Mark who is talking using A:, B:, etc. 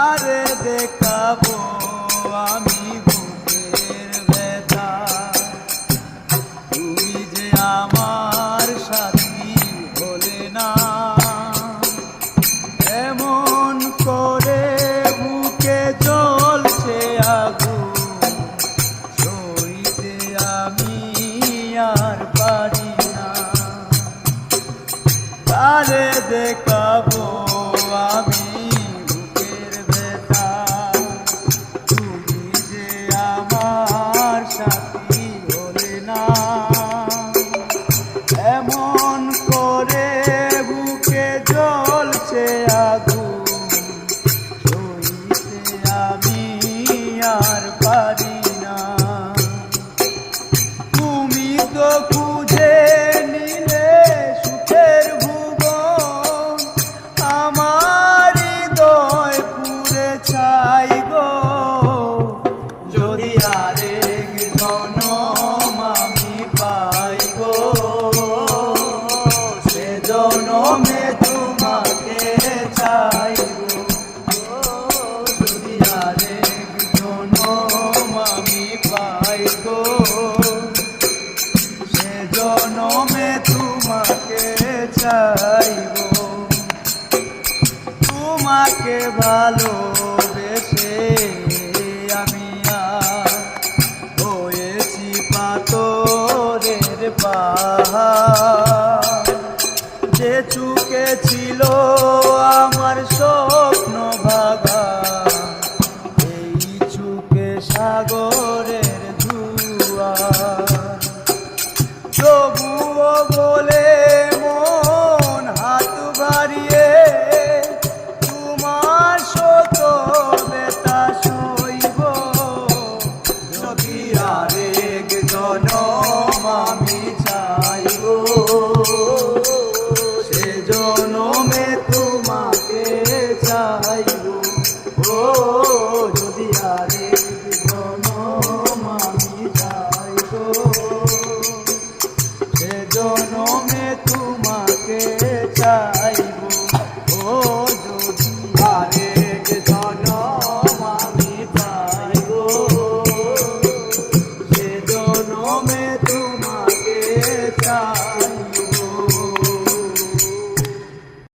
A: আরে দেখাবো আমি বুকের ব্যথা, তুমি যে আমার সাথী হলে না। এমন করে বুকে জ্বলছে আগুন, সইতে আমি আর পারি না। আরে দেখাবো আমি বুকের ব্যথা, তুমি যে আমার সাথী হলে না। এমন করে বুকে জ্বলছে আগুন, সইতে আমি আর পারি না। তুমি তো খুঁজে নিলে সুখের ভুবন, আমার হৃদয় পুড়ে ছাই গো। যদি আরেক জনম আমি পাই গো, সে জনমে তোমাকে চাই গো। যদি আরেক জনম আমি পাই গো, সে জনমে তোমাকে চাইব। তোমাকে ভালোবেসে